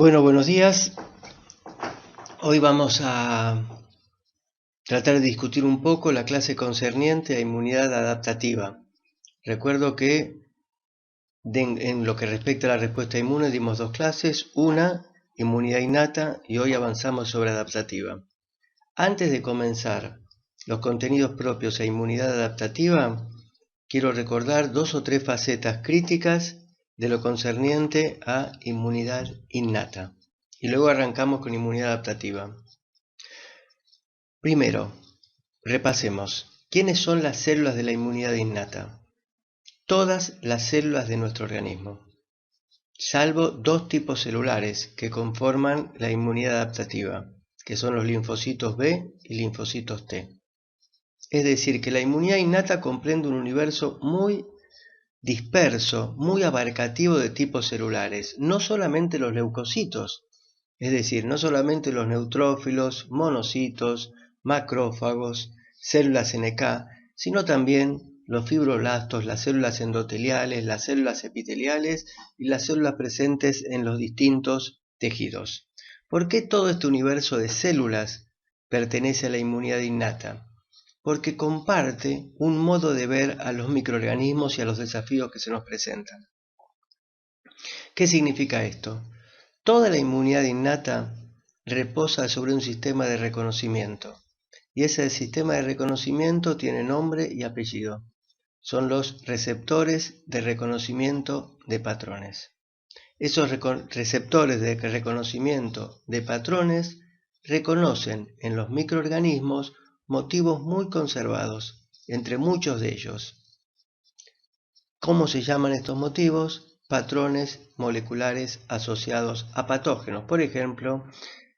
Bueno, buenos días. Hoy vamos a tratar de discutir un poco la clase concerniente a inmunidad adaptativa. Recuerdo que en lo que respecta a la respuesta inmune dimos dos clases, una, inmunidad innata, y hoy avanzamos sobre adaptativa. Antes de comenzar los contenidos propios a inmunidad adaptativa, quiero recordar dos o tres facetas críticas de lo concerniente a inmunidad innata. Y luego arrancamos con inmunidad adaptativa. Primero, repasemos. ¿Quiénes son las células de la inmunidad innata? Todas las células de nuestro organismo, salvo dos tipos celulares que conforman la inmunidad adaptativa, que son los linfocitos B y linfocitos T. Es decir, que la inmunidad innata comprende un universo muy disperso, muy abarcativo de tipos celulares, no solamente los leucocitos, es decir, no solamente los neutrófilos, monocitos, macrófagos, células NK, sino también los fibroblastos, las células endoteliales, las células epiteliales y las células presentes en los distintos tejidos. ¿Por qué todo este universo de células pertenece a la inmunidad innata? Porque comparte un modo de ver a los microorganismos y a los desafíos que se nos presentan. ¿Qué significa esto? Toda la inmunidad innata reposa sobre un sistema de reconocimiento, y ese sistema de reconocimiento tiene nombre y apellido. Son los receptores de reconocimiento de patrones. Esos receptores de reconocimiento de patrones reconocen en los microorganismos motivos muy conservados, entre muchos de ellos. ¿Cómo se llaman estos motivos? Patrones moleculares asociados a patógenos. Por ejemplo,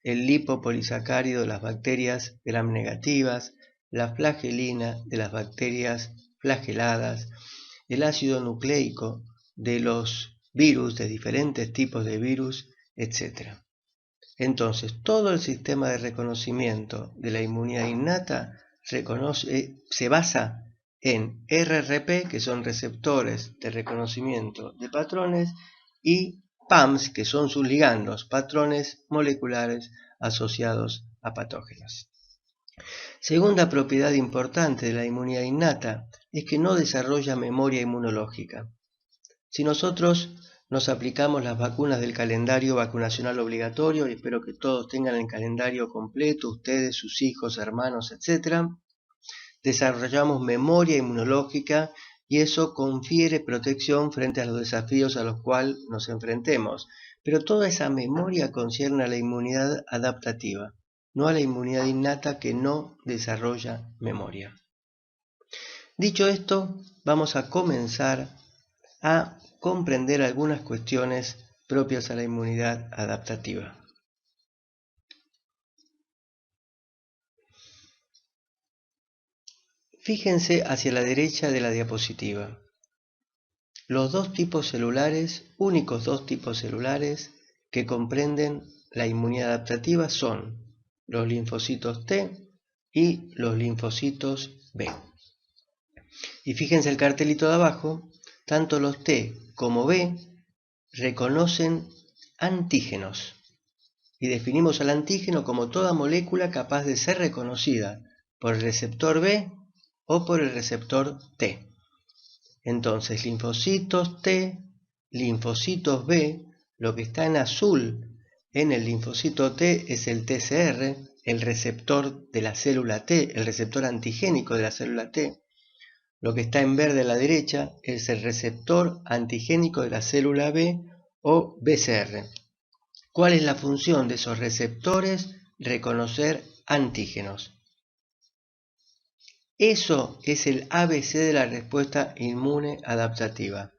el lipopolisacárido de las bacterias gram negativas, la flagelina de las bacterias flageladas, el ácido nucleico de los virus, de diferentes tipos de virus, etc. Entonces, todo el sistema de reconocimiento de la inmunidad innata se basa en RRP, que son receptores de reconocimiento de patrones, y PAMs, que son sus ligandos, patrones moleculares asociados a patógenos. Segunda propiedad importante de la inmunidad innata es que no desarrolla memoria inmunológica. Si nosotros nos aplicamos las vacunas del calendario vacunacional obligatorio, y espero que todos tengan el calendario completo, ustedes, sus hijos, hermanos, etc., desarrollamos memoria inmunológica y eso confiere protección frente a los desafíos a los cuales nos enfrentemos. Pero toda esa memoria concierne a la inmunidad adaptativa, no a la inmunidad innata que no desarrolla memoria. Dicho esto, vamos a comenzar a comprender algunas cuestiones propias a la inmunidad adaptativa. Fíjense hacia la derecha de la diapositiva. Los dos tipos celulares, únicos dos tipos celulares que comprenden la inmunidad adaptativa son los linfocitos T y los linfocitos B. Y fíjense el cartelito de abajo, tanto los T como B reconocen antígenos. Y definimos al antígeno como toda molécula capaz de ser reconocida por el receptor B o por el receptor T. Entonces, linfocitos T, linfocitos B, lo que está en azul en el linfocito T es el TCR, el receptor de la célula T, el receptor antigénico de la célula T. Lo que está en verde a la derecha es el receptor antigénico de la célula B o BCR. ¿Cuál es la función de esos receptores? Reconocer antígenos. Eso es el ABC de la respuesta inmune adaptativa.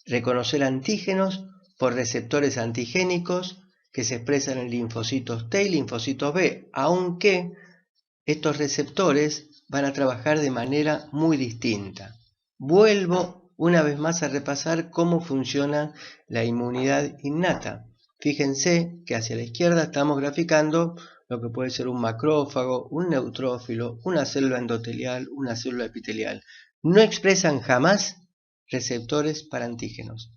Reconocer antígenos por receptores antigénicos que se expresan en linfocitos T y linfocitos B, aunque estos receptores van a trabajar de manera muy distinta. Vuelvo una vez más a repasar cómo funciona la inmunidad innata. Fíjense que hacia la izquierda estamos graficando lo que puede ser un macrófago, un neutrófilo, una célula endotelial, una célula epitelial. No expresan jamás receptores para antígenos.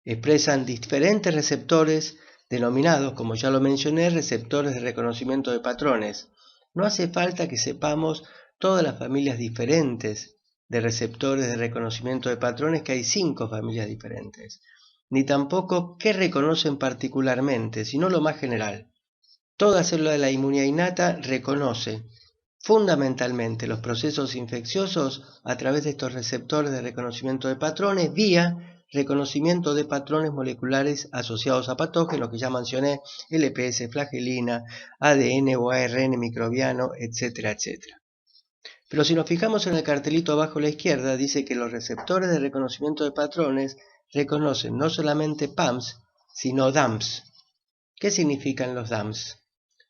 Expresan diferentes receptores denominados, como ya lo mencioné, receptores de reconocimiento de patrones. No hace falta que sepamos todas las familias diferentes de receptores de reconocimiento de patrones, que hay 5 familias diferentes, ni tampoco qué reconocen particularmente, sino lo más general. Toda célula de la inmunidad innata reconoce fundamentalmente los procesos infecciosos a través de estos receptores de reconocimiento de patrones vía reconocimiento de patrones moleculares asociados a patógenos, que ya mencioné, LPS, flagelina, ADN o ARN microbiano, etcétera, etcétera. Pero si nos fijamos en el cartelito abajo a la izquierda, dice que los receptores de reconocimiento de patrones reconocen no solamente PAMs, sino DAMs. ¿Qué significan los DAMs?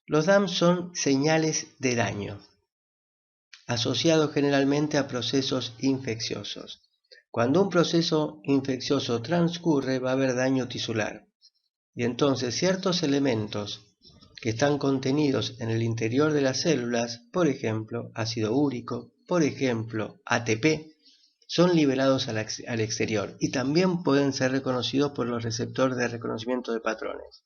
Los DAMs son señales de daño, asociados generalmente a procesos infecciosos. Cuando un proceso infeccioso transcurre, va a haber daño tisular. Y entonces ciertos elementos que están contenidos en el interior de las células, por ejemplo, ácido úrico, por ejemplo, ATP, son liberados al exterior y también pueden ser reconocidos por los receptores de reconocimiento de patrones.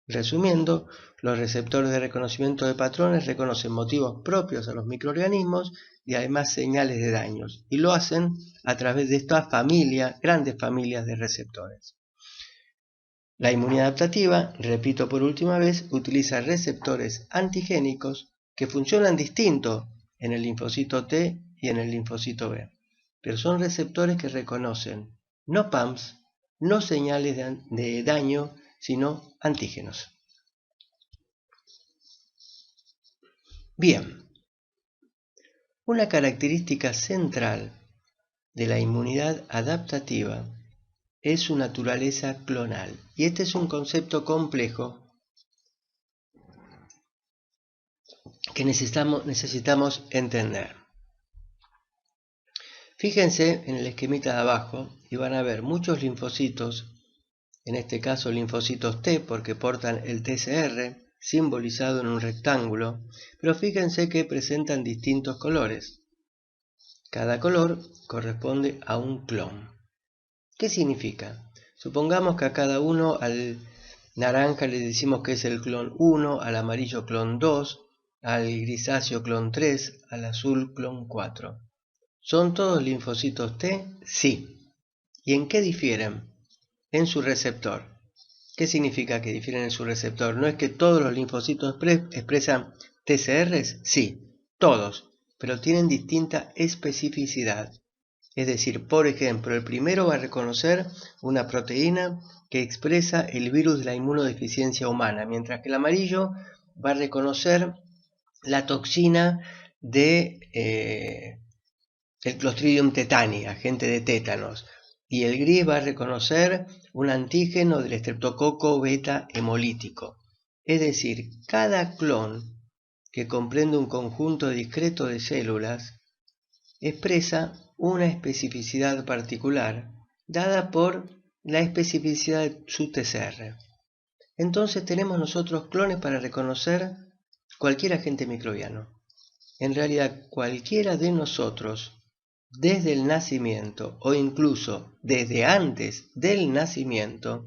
Resumiendo, los receptores de reconocimiento de patrones reconocen motivos propios a los microorganismos y además señales de daños, y lo hacen a través de esta familia, grandes familias de receptores. La inmunidad adaptativa, repito por última vez, utiliza receptores antigénicos que funcionan distinto en el linfocito T y en el linfocito B, pero son receptores que reconocen no PAMs, no señales de daño, sino antígenos. Bien, una característica central de la inmunidad adaptativa es su naturaleza clonal, y este es un concepto complejo que necesitamos entender. Fíjense en el esquemita de abajo y van a ver muchos linfocitos, en este caso linfocitos T porque portan el TCR simbolizado en un rectángulo, pero fíjense que presentan distintos colores. Cada color corresponde a un clon. ¿Qué significa? Supongamos que a cada uno, al naranja le decimos que es el clon 1, al amarillo clon 2, al grisáceo clon 3, al azul clon 4. ¿Son todos linfocitos T? Sí. ¿Y en qué difieren? En su receptor. ¿Qué significa que difieren en su receptor? ¿No es que todos los linfocitos expresan TCRs? Sí, todos, pero tienen distinta especificidad. Es decir, por ejemplo, el primero va a reconocer una proteína que expresa el virus de la inmunodeficiencia humana, mientras que el amarillo va a reconocer la toxina de el Clostridium tetani, agente de tétanos, y el gris va a reconocer un antígeno del estreptococo beta hemolítico. Es decir, cada clon, que comprende un conjunto discreto de células, expresa una especificidad particular dada por la especificidad de su TCR. Entonces tenemos nosotros clones para reconocer cualquier agente microbiano. En realidad, cualquiera de nosotros, desde el nacimiento o incluso desde antes del nacimiento,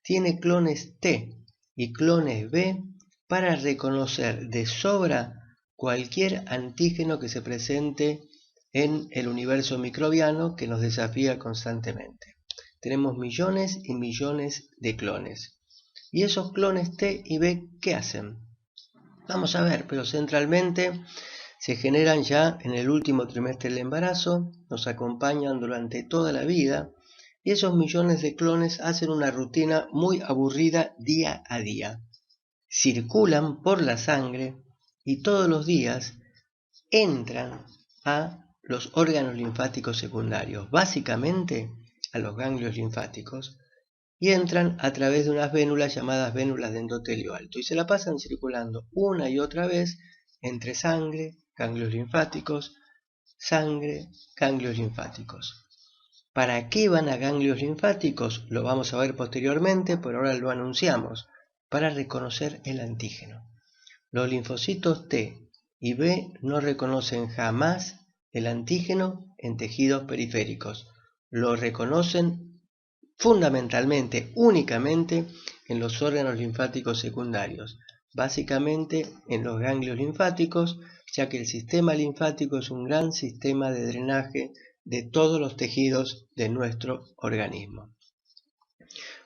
tiene clones T y clones B para reconocer de sobra cualquier antígeno que se presente en el universo microbiano que nos desafía constantemente. Tenemos millones y millones de clones. ¿Y esos clones T y B qué hacen? Vamos a ver, pero centralmente se generan ya en el último trimestre del embarazo, nos acompañan durante toda la vida, y esos millones de clones hacen una rutina muy aburrida día a día. Circulan por la sangre y todos los días entran a los órganos linfáticos secundarios, básicamente a los ganglios linfáticos, y entran a través de unas vénulas llamadas vénulas de endotelio alto, y se la pasan circulando una y otra vez entre sangre, ganglios linfáticos, sangre, ganglios linfáticos. ¿Para qué van a ganglios linfáticos? Lo vamos a ver posteriormente, por ahora lo anunciamos, para reconocer el antígeno. Los linfocitos T y B no reconocen jamás el antígeno en tejidos periféricos. Lo reconocen fundamentalmente, únicamente, en los órganos linfáticos secundarios, básicamente en los ganglios linfáticos, ya que el sistema linfático es un gran sistema de drenaje de todos los tejidos de nuestro organismo.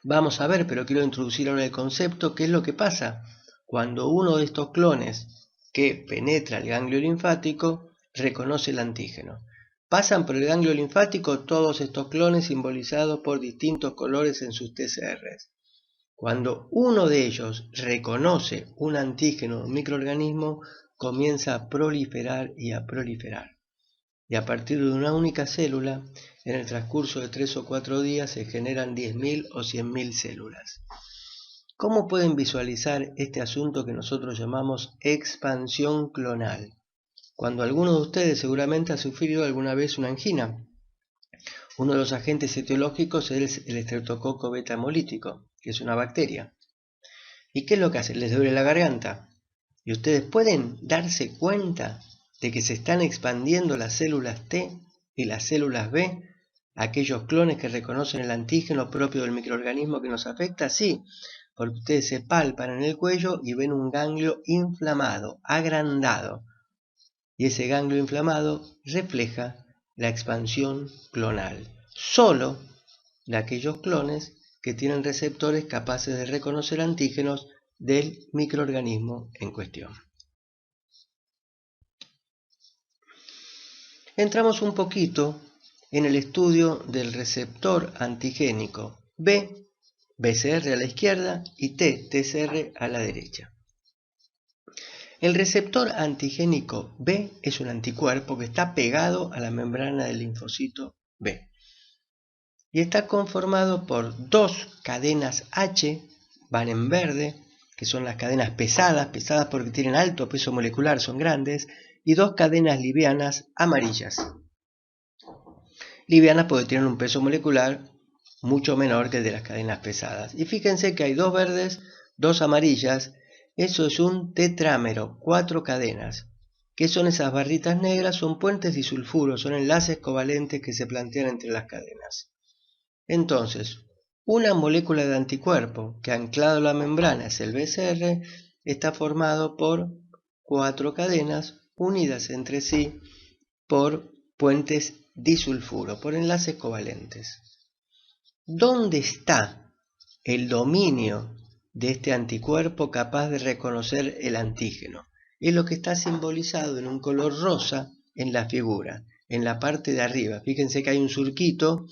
Vamos a ver, pero quiero introducir ahora el concepto, qué es lo que pasa cuando uno de estos clones que penetra el ganglio linfático reconoce el antígeno. Pasan por el ganglio linfático todos estos clones simbolizados por distintos colores en sus TCRs. Cuando uno de ellos reconoce un antígeno, un microorganismo, comienza a proliferar y a proliferar. Y a partir de una única célula, en el transcurso de 3 o 4 días se generan 10.000 o 100.000 células. ¿Cómo pueden visualizar este asunto que nosotros llamamos expansión clonal? Cuando alguno de ustedes seguramente ha sufrido alguna vez una angina. Uno de los agentes etiológicos es el estreptococo beta hemolítico, que es una bacteria. ¿Y qué es lo que hace? Les duele la garganta. Y ustedes pueden darse cuenta de que se están expandiendo las células T y las células B, aquellos clones que reconocen el antígeno propio del microorganismo que nos afecta. Sí, porque ustedes se palpan en el cuello y ven un ganglio inflamado, agrandado. Y ese ganglio inflamado refleja la expansión clonal, solo de aquellos clones que tienen receptores capaces de reconocer antígenos del microorganismo en cuestión. Entramos un poquito en el estudio del receptor antigénico B, BCR a la izquierda, y T, TCR a la derecha. El receptor antigénico B es un anticuerpo que está pegado a la membrana del linfocito B y está conformado por dos cadenas H, van en verde, que son las cadenas pesadas porque tienen alto peso molecular, son grandes, y dos cadenas livianas amarillas. Livianas porque tienen un peso molecular mucho menor que el de las cadenas pesadas. Y fíjense que hay dos verdes, dos amarillas. Eso es un tetrámero, 4 cadenas. ¿Qué son esas barritas negras? Son puentes disulfuros, son enlaces covalentes que se plantean entre las cadenas. Entonces, una molécula de anticuerpo que anclado a la membrana es el BCR, está formado por 4 cadenas unidas entre sí por puentes disulfuro, por enlaces covalentes. ¿Dónde está el dominio de este anticuerpo capaz de reconocer el antígeno? Es lo que está simbolizado en un color rosa en la figura, en la parte de arriba. Fíjense que hay un surquito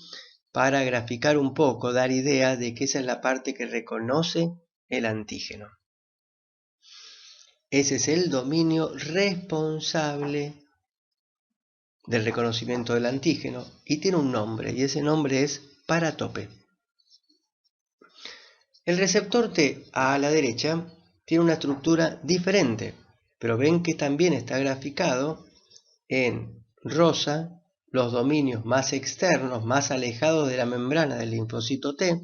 para graficar un poco, dar idea de que esa es la parte que reconoce el antígeno. Ese es el dominio responsable del reconocimiento del antígeno y tiene un nombre, y ese nombre es paratope. El receptor T a la derecha tiene una estructura diferente, pero ven que también está graficado en rosa los dominios más externos, más alejados de la membrana del linfocito T,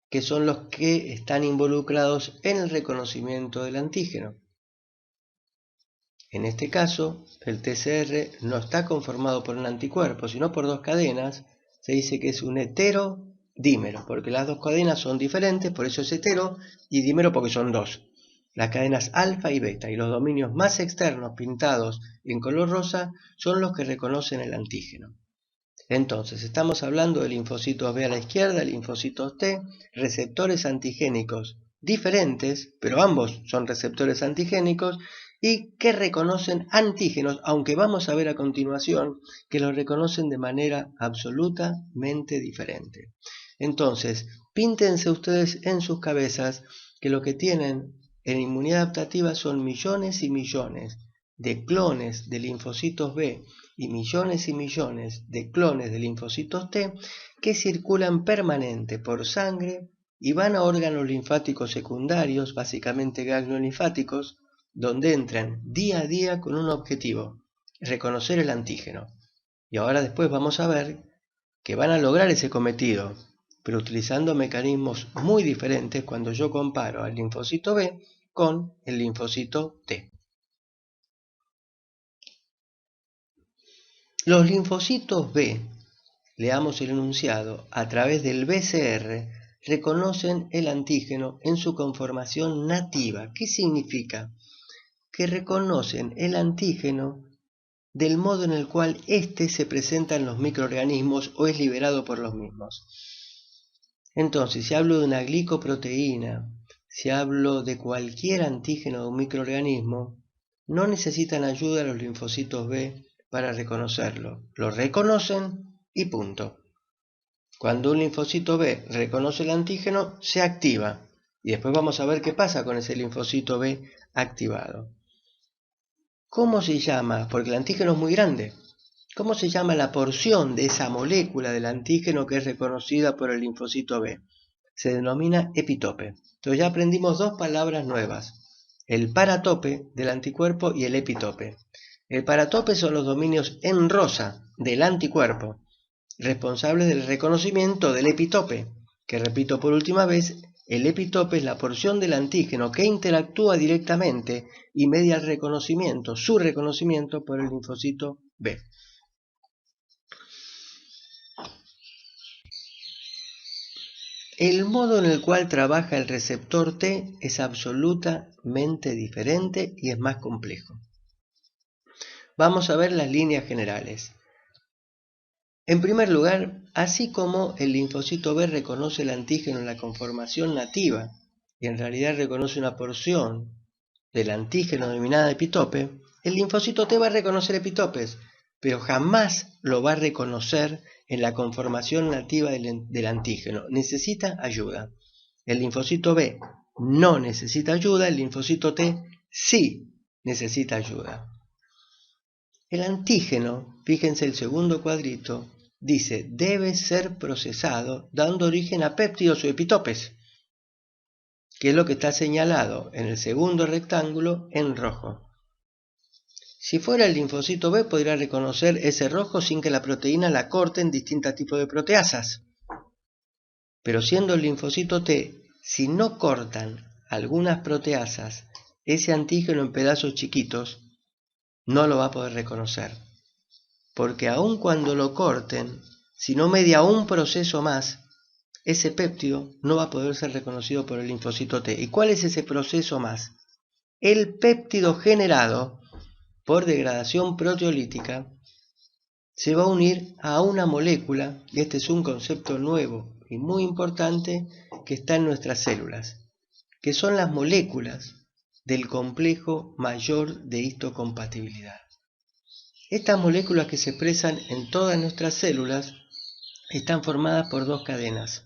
que son los que están involucrados en el reconocimiento del antígeno. En este caso, el TCR no está conformado por un anticuerpo, sino por dos cadenas. Se dice que es un heterodímero, porque las dos cadenas son diferentes, por eso es hetero, y dímero porque son dos. Las cadenas alfa y beta y los dominios más externos pintados en color rosa son los que reconocen el antígeno. Entonces, estamos hablando de linfocitos B a la izquierda, linfocitos T, receptores antigénicos diferentes, pero ambos son receptores antigénicos, y que reconocen antígenos, aunque vamos a ver a continuación que los reconocen de manera absolutamente diferente. Entonces, píntense ustedes en sus cabezas que lo que tienen en inmunidad adaptativa son millones y millones de clones de linfocitos B y millones de clones de linfocitos T que circulan permanente por sangre y van a órganos linfáticos secundarios, básicamente ganglios linfáticos, donde entran día a día con un objetivo, reconocer el antígeno. Y ahora después vamos a ver que van a lograr ese cometido, pero utilizando mecanismos muy diferentes cuando yo comparo al linfocito B con el linfocito T. Los linfocitos B, leamos el enunciado, a través del BCR reconocen el antígeno en su conformación nativa. ¿Qué significa? Que reconocen el antígeno del modo en el cual éste se presenta en los microorganismos o es liberado por los mismos. Entonces, si hablo de una glicoproteína, si hablo de cualquier antígeno de un microorganismo, no necesitan ayuda los linfocitos B para reconocerlo. Lo reconocen y punto. Cuando un linfocito B reconoce el antígeno, se activa. Y después vamos a ver qué pasa con ese linfocito B activado. ¿Cómo se llama? Porque el antígeno es muy grande. ¿Cómo se llama la porción de esa molécula del antígeno que es reconocida por el linfocito B? Se denomina epitope. Entonces ya aprendimos dos palabras nuevas. El paratope del anticuerpo y el epitope. El paratope son los dominios en rosa del anticuerpo, responsables del reconocimiento del epitope, que repito por última vez, el epitope es la porción del antígeno que interactúa directamente y media el reconocimiento, su reconocimiento por el linfocito B. El modo en el cual trabaja el receptor T es absolutamente diferente y es más complejo. Vamos a ver las líneas generales. En primer lugar, así como el linfocito B reconoce el antígeno en la conformación nativa y en realidad reconoce una porción del antígeno denominada epitope, el linfocito T va a reconocer epitopes, pero jamás lo va a reconocer en la conformación nativa del antígeno. Necesita ayuda. El linfocito B no necesita ayuda, el linfocito T sí necesita ayuda. El antígeno, fíjense el segundo cuadrito, dice debe ser procesado dando origen a péptidos o epitopes, que es lo que está señalado en el segundo rectángulo en rojo. Si fuera el linfocito B, podría reconocer ese rojo sin que la proteína la corte en distintos tipos de proteasas. Pero siendo el linfocito T, si no cortan algunas proteasas, ese antígeno en pedazos chiquitos, no lo va a poder reconocer. Porque aun cuando lo corten, si no media un proceso más, ese péptido no va a poder ser reconocido por el linfocito T. ¿Y cuál es ese proceso más? El péptido generado por degradación proteolítica se va a unir a una molécula, y este es un concepto nuevo y muy importante que está en nuestras células, que son las moléculas del complejo mayor de histocompatibilidad. Estas moléculas que se expresan en todas nuestras células están formadas por dos cadenas,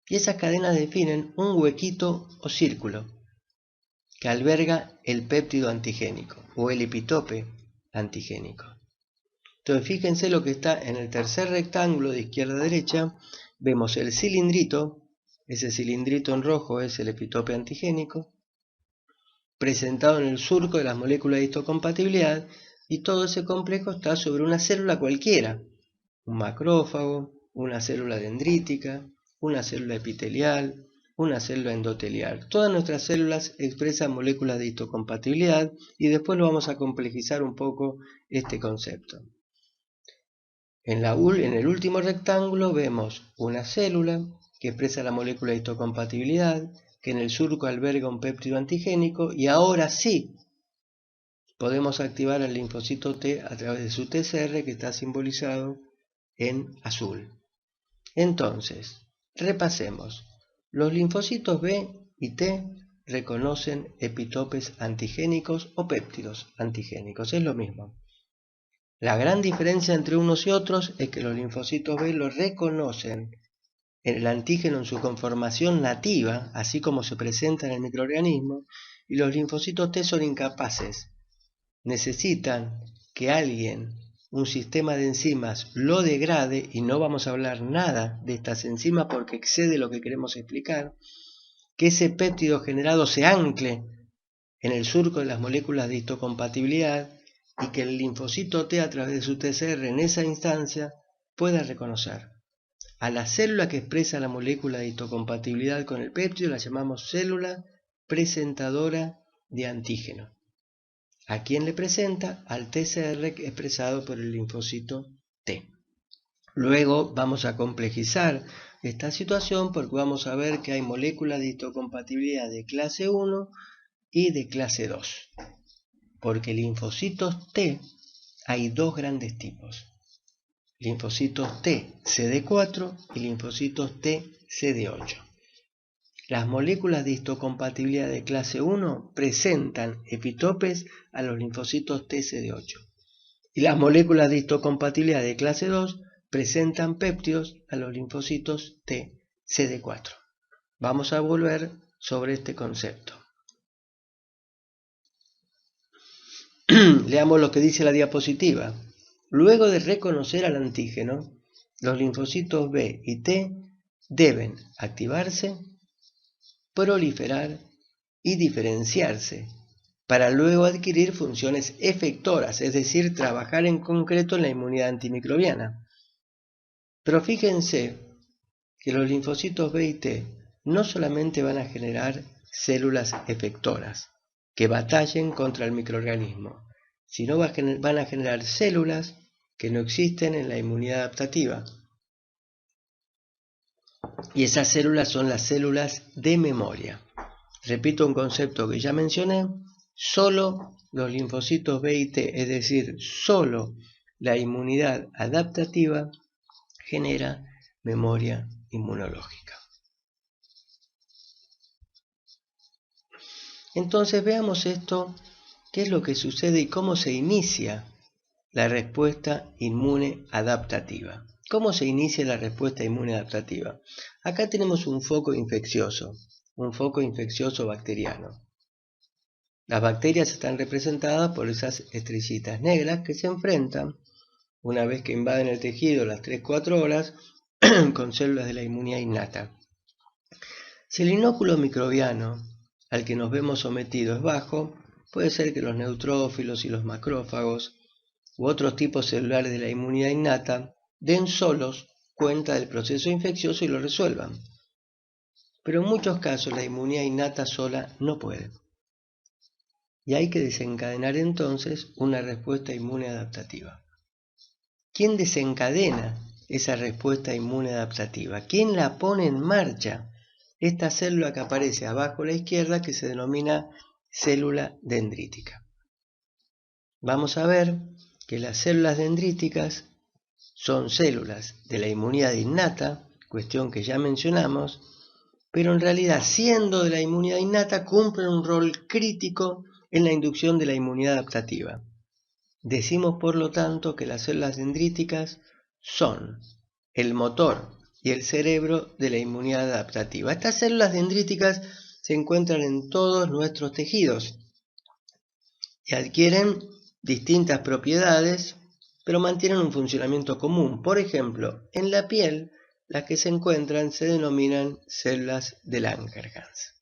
y esas cadenas definen un huequito o círculo que alberga el péptido antigénico o el epitope antigénico. Entonces fíjense lo que está en el tercer rectángulo de izquierda a derecha. Vemos el cilindrito, ese cilindrito en rojo es el epitope antigénico, presentado en el surco de las moléculas de histocompatibilidad, y todo ese complejo está sobre una célula cualquiera, un macrófago, una célula dendrítica, una célula epitelial, una célula endotelial. Todas nuestras células expresan moléculas de histocompatibilidad y después lo vamos a complejizar un poco este concepto. En el último rectángulo vemos una célula que expresa la molécula de histocompatibilidad, que en el surco alberga un péptido antigénico, y ahora sí podemos activar al linfocito T a través de su TCR, que está simbolizado en azul. Entonces, repasemos. Los linfocitos B y T reconocen epitopes antigénicos o péptidos antigénicos, es lo mismo. La gran diferencia entre unos y otros es que los linfocitos B lo reconocen en el antígeno en su conformación nativa, así como se presenta en el microorganismo, y los linfocitos T son incapaces. Necesitan que alguien, un sistema de enzimas, lo degrade, y no vamos a hablar nada de estas enzimas porque excede lo que queremos explicar, que ese péptido generado se ancle en el surco de las moléculas de histocompatibilidad y que el linfocito T a través de su TCR en esa instancia pueda reconocer. A la célula que expresa la molécula de histocompatibilidad con el péptido la llamamos célula presentadora de antígeno. ¿A quién le presenta? Al TCR expresado por el linfocito T. Luego vamos a complejizar esta situación porque vamos a ver que hay moléculas de histocompatibilidad de clase 1 y de clase 2. Porque linfocitos T hay dos grandes tipos. Linfocitos T CD4 y linfocitos T CD8. Las moléculas de histocompatibilidad de clase 1 presentan epitopes a los linfocitos T CD8. Y las moléculas de histocompatibilidad de clase 2 presentan péptidos a los linfocitos T CD4. Vamos a volver sobre este concepto. Leamos lo que dice la diapositiva. Luego de reconocer al antígeno, los linfocitos B y T deben activarse, proliferar y diferenciarse para luego adquirir funciones efectoras, es decir, trabajar en concreto en la inmunidad antimicrobiana. Pero fíjense que los linfocitos B y T no solamente van a generar células efectoras que batallen contra el microorganismo, sino van a generar células que no existen en la inmunidad adaptativa. Y esas células son las células de memoria. Repito un concepto que ya mencioné, solo los linfocitos B y T, es decir, solo la inmunidad adaptativa genera memoria inmunológica. Entonces veamos esto, qué es lo que sucede y cómo se inicia la respuesta inmune adaptativa. ¿Cómo se inicia la respuesta inmune adaptativa? Acá tenemos un foco infeccioso bacteriano. Las bacterias están representadas por esas estrellitas negras que se enfrentan, una vez que invaden el tejido las 3-4 horas, con células de la inmunidad innata. Si el inóculo microbiano al que nos vemos sometidos es bajo, puede ser que los neutrófilos y los macrófagos u otros tipos celulares de la inmunidad innata den solos cuenta del proceso infeccioso y lo resuelvan. Pero en muchos casos la inmunidad innata sola no puede. Y hay que desencadenar entonces una respuesta inmune adaptativa. ¿Quién desencadena esa respuesta inmune adaptativa? ¿Quién la pone en marcha? Esta célula que aparece abajo a la izquierda, que se denomina célula dendrítica. Vamos a ver que las células dendríticas son células de la inmunidad innata, cuestión que ya mencionamos, pero en realidad, siendo de la inmunidad innata, cumplen un rol crítico en la inducción de la inmunidad adaptativa. Decimos, por lo tanto, que las células dendríticas son el motor y el cerebro de la inmunidad adaptativa. Estas células dendríticas se encuentran en todos nuestros tejidos y adquieren distintas propiedades, pero mantienen un funcionamiento común. Por ejemplo, en la piel, las que se encuentran se denominan células de Langerhans.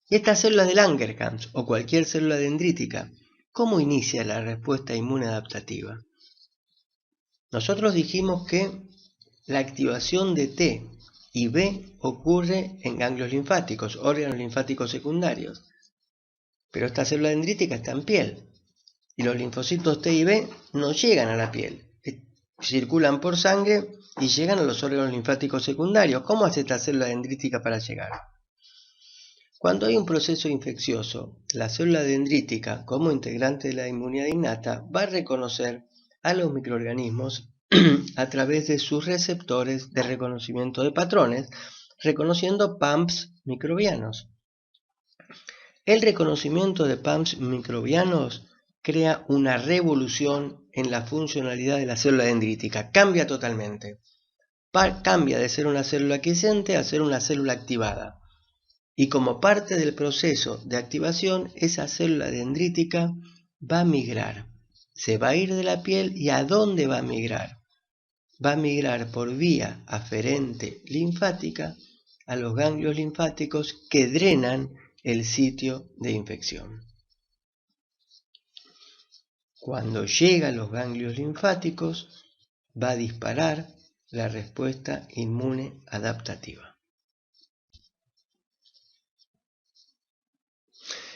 Y estas células de Langerhans, o cualquier célula dendrítica, ¿cómo inicia la respuesta inmune adaptativa? Nosotros dijimos que la activación de T y B ocurre en ganglios linfáticos, órganos linfáticos secundarios. Pero esta célula dendrítica está en piel. Y los linfocitos T y B no llegan a la piel. Circulan por sangre y llegan a los órganos linfáticos secundarios. ¿Cómo hace esta célula dendrítica para llegar? Cuando hay un proceso infeccioso, la célula dendrítica, como integrante de la inmunidad innata, va a reconocer a los microorganismos a través de sus receptores de reconocimiento de patrones, reconociendo PAMPs microbianos. El reconocimiento de PAMPs microbianos crea una revolución en la funcionalidad de la célula dendrítica. Cambia totalmente. Cambia de ser una célula quiescente a ser una célula activada. Y como parte del proceso de activación, esa célula dendrítica va a migrar. Se va a ir de la piel. ¿Y a dónde va a migrar? Va a migrar por vía aferente linfática a los ganglios linfáticos que drenan el sitio de infección. Cuando llega a los ganglios linfáticos, va a disparar la respuesta inmune adaptativa.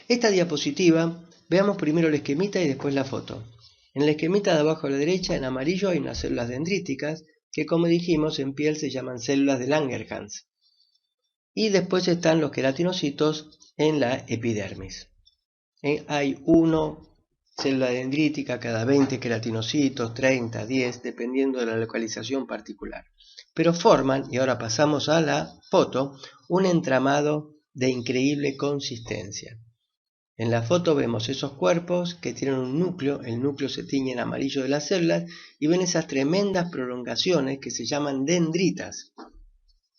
Esta diapositiva, veamos primero el esquemita y después la foto. En el esquemita de abajo a la derecha, en amarillo, hay unas células dendríticas que como dijimos en piel se llaman células de Langerhans. Y después están los queratinocitos en la epidermis. Hay una célula dendrítica cada 20 queratinocitos, 30, 10, dependiendo de la localización particular. Pero forman, y ahora pasamos a la foto, un entramado de increíble consistencia. En la foto vemos esos cuerpos que tienen un núcleo, el núcleo se tiñe en amarillo de las células, y ven esas tremendas prolongaciones que se llaman dendritas.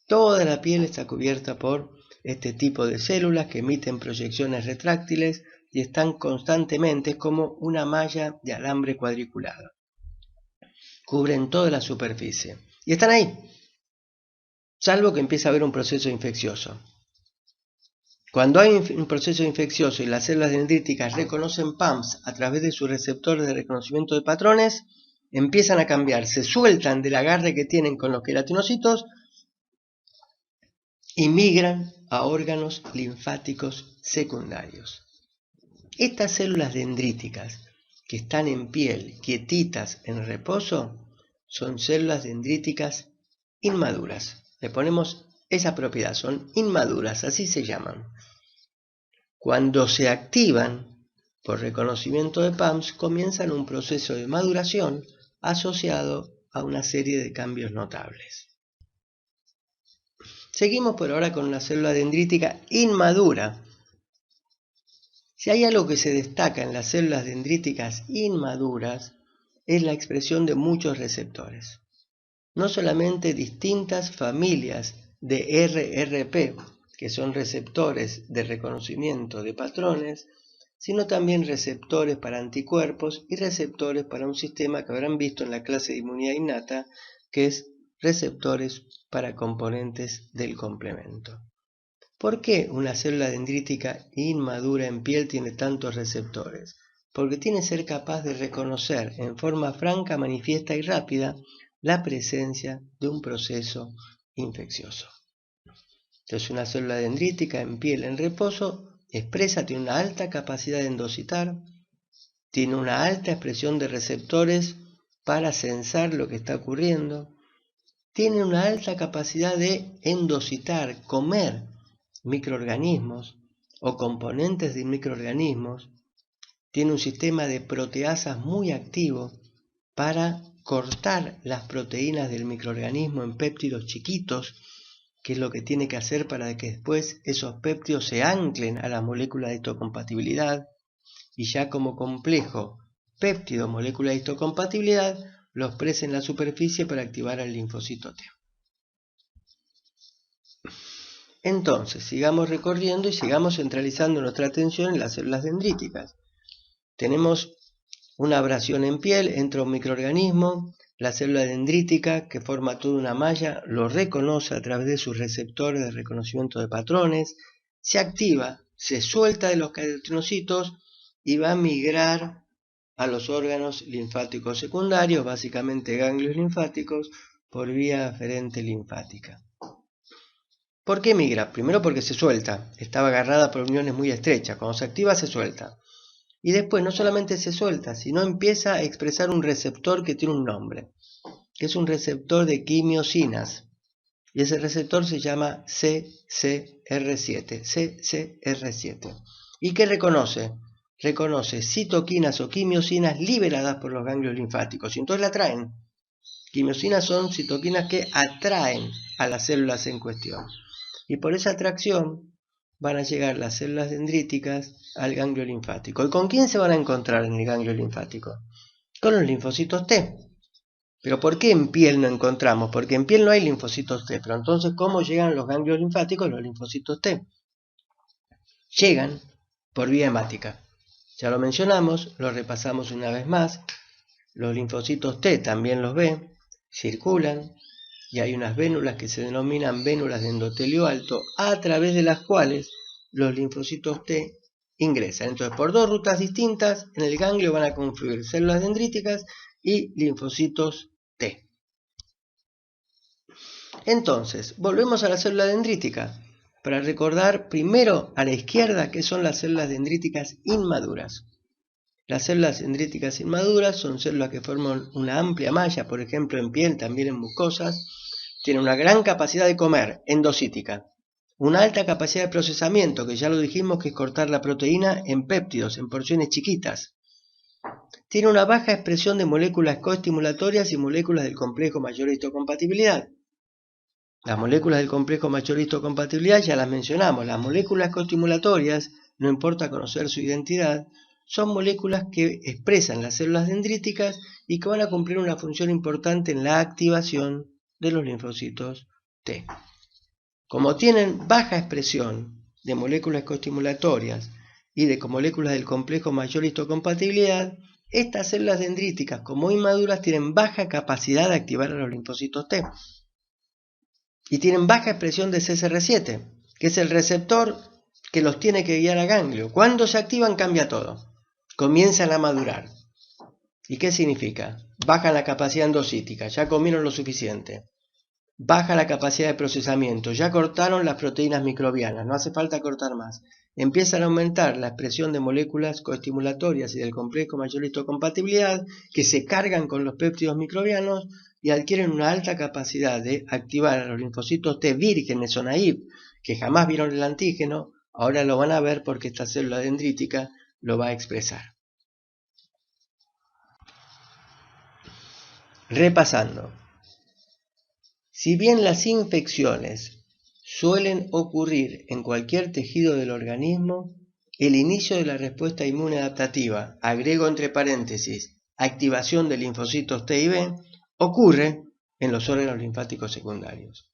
Toda la piel está cubierta por este tipo de células que emiten proyecciones retráctiles y están constantemente como una malla de alambre cuadriculado. Cubren toda la superficie. Y están ahí, salvo que empieza a haber un proceso infeccioso. Cuando hay un proceso infeccioso y las células dendríticas reconocen PAMPs a través de sus receptores de reconocimiento de patrones, empiezan a cambiar, se sueltan del agarre que tienen con los queratinocitos y migran a órganos linfáticos secundarios. Estas células dendríticas que están en piel, quietitas, en reposo, son células dendríticas inmaduras. Le ponemos esa propiedad, son inmaduras, así se llaman. Cuando se activan por reconocimiento de PAMPs, comienzan un proceso de maduración asociado a una serie de cambios notables. Seguimos por ahora con una célula dendrítica inmadura. Si hay algo que se destaca en las células dendríticas inmaduras, es la expresión de muchos receptores. No solamente distintas familias de RRP, que son receptores de reconocimiento de patrones, sino también receptores para anticuerpos y receptores para un sistema que habrán visto en la clase de inmunidad innata, que es receptores para componentes del complemento. ¿Por qué una célula dendrítica inmadura en piel tiene tantos receptores? Porque tiene que ser capaz de reconocer en forma franca, manifiesta y rápida la presencia de un proceso infeccioso. Entonces una célula dendrítica en piel en reposo expresa, tiene una alta capacidad de endocitar, tiene una alta expresión de receptores para sensar lo que está ocurriendo, tiene una alta capacidad de endocitar, comer microorganismos o componentes de microorganismos, tiene un sistema de proteasas muy activo para cortar las proteínas del microorganismo en péptidos chiquitos, que es lo que tiene que hacer para que después esos péptidos se anclen a la molécula de histocompatibilidad y ya como complejo péptido molécula de histocompatibilidad lo expresa en la superficie para activar al linfocito T. Entonces, sigamos recorriendo y sigamos centralizando nuestra atención en las células dendríticas. Tenemos una abrasión en piel, entra un microorganismo, la célula dendrítica, que forma toda una malla, lo reconoce a través de sus receptores de reconocimiento de patrones, se activa, se suelta de los queratinocitos y va a migrar a los órganos linfáticos secundarios, básicamente ganglios linfáticos, por vía aferente linfática. ¿Por qué migra? Primero porque se suelta, estaba agarrada por uniones muy estrechas, cuando se activa se suelta. Y después no solamente se suelta, sino empieza a expresar un receptor que tiene un nombre, que es un receptor de quimiosinas. Y ese receptor se llama CCR7. ¿Y qué reconoce? Reconoce citoquinas o quimiosinas liberadas por los ganglios linfáticos, y entonces la atraen. Quimiosinas son citoquinas que atraen a las células en cuestión. Y por esa atracción van a llegar las células dendríticas al ganglio linfático. ¿Y con quién se van a encontrar en el ganglio linfático? Con los linfocitos T. ¿Pero por qué en piel no encontramos? Porque en piel no hay linfocitos T. Pero entonces, ¿cómo llegan los ganglios linfáticos, los linfocitos T? Llegan por vía hemática. Ya lo mencionamos, lo repasamos una vez más. Los linfocitos T también los ve, circulan, y hay unas vénulas que se denominan vénulas de endotelio alto, a través de las cuales los linfocitos T ingresan. Entonces, por dos rutas distintas, en el ganglio van a confluir células dendríticas y linfocitos T. Entonces, volvemos a la célula dendrítica, para recordar primero a la izquierda qué son las células dendríticas inmaduras. Las células dendríticas inmaduras son células que forman una amplia malla, por ejemplo en piel, también en mucosas. Tienen una gran capacidad de comer, endocítica. Una alta capacidad de procesamiento, que ya lo dijimos que es cortar la proteína en péptidos, en porciones chiquitas. Tiene una baja expresión de moléculas coestimulatorias y moléculas del complejo mayor histocompatibilidad. Las moléculas del complejo mayor histocompatibilidad ya las mencionamos. Las moléculas coestimulatorias, no importa conocer su identidad, son moléculas que expresan las células dendríticas y que van a cumplir una función importante en la activación de los linfocitos T. Como tienen baja expresión de moléculas coestimulatorias y de moléculas del complejo mayor histocompatibilidad, estas células dendríticas, como inmaduras, tienen baja capacidad de activar a los linfocitos T. Y tienen baja expresión de CCR7, que es el receptor que los tiene que guiar a ganglio. Cuando se activan cambia todo. Comienzan a madurar. ¿Y qué significa? Baja la capacidad endocítica, ya comieron lo suficiente. Baja la capacidad de procesamiento, ya cortaron las proteínas microbianas, no hace falta cortar más. Empiezan a aumentar la expresión de moléculas coestimulatorias y del complejo mayor histocompatibilidad que se cargan con los péptidos microbianos y adquieren una alta capacidad de activar a los linfocitos T vírgenes o naive que jamás vieron el antígeno, ahora lo van a ver porque esta célula dendrítica lo va a expresar. Repasando. Si bien las infecciones suelen ocurrir en cualquier tejido del organismo, el inicio de la respuesta inmune adaptativa, agrego entre paréntesis, activación de linfocitos T y B, ocurre en los órganos linfáticos secundarios.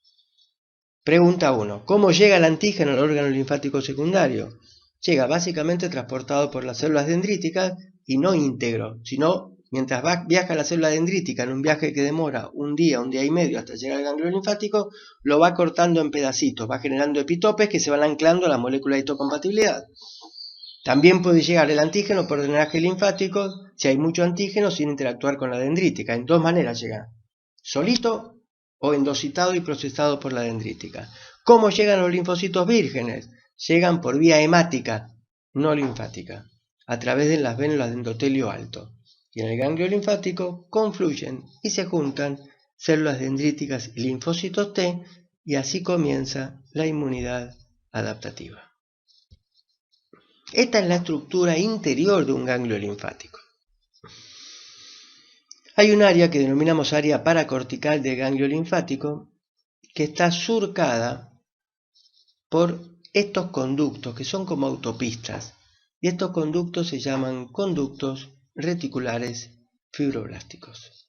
Pregunta 1. ¿Cómo llega el antígeno al órgano linfático secundario? Llega básicamente transportado por las células dendríticas y no íntegro, sino mientras viaja la célula dendrítica en un viaje que demora un día y medio hasta llegar al ganglio linfático, lo va cortando en pedacitos, va generando epitopes que se van anclando a la molécula de histocompatibilidad. También puede llegar el antígeno por drenaje linfático si hay mucho antígeno sin interactuar con la dendrítica. En dos maneras llega, solito o endocitado y procesado por la dendrítica. ¿Cómo llegan los linfocitos vírgenes? Llegan por vía hemática, no linfática, a través de las vénulas de endotelio alto. Y en el ganglio linfático confluyen y se juntan células dendríticas y linfocitos T, y así comienza la inmunidad adaptativa. Esta es la estructura interior de un ganglio linfático. Hay un área que denominamos área paracortical del ganglio linfático que está surcada por estos conductos que son como autopistas, y estos conductos se llaman conductos reticulares fibroblásticos.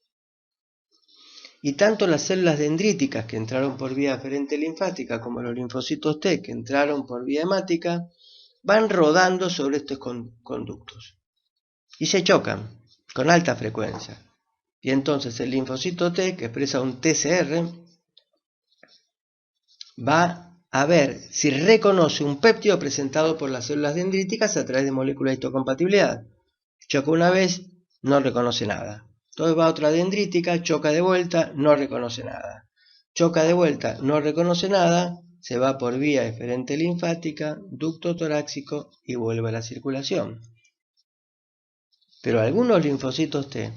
Y tanto las células dendríticas que entraron por vía aferente linfática como los linfocitos T que entraron por vía hemática van rodando sobre estos conductos y se chocan con alta frecuencia. Y entonces el linfocito T, que expresa un TCR, va a ver si reconoce un péptido presentado por las células dendríticas a través de moléculas de histocompatibilidad. Choca una vez, no reconoce nada. Entonces va a otra dendrítica, choca de vuelta, no reconoce nada. Choca de vuelta, no reconoce nada, se va por vía eferente linfática, ducto torácico y vuelve a la circulación. Pero algunos linfocitos T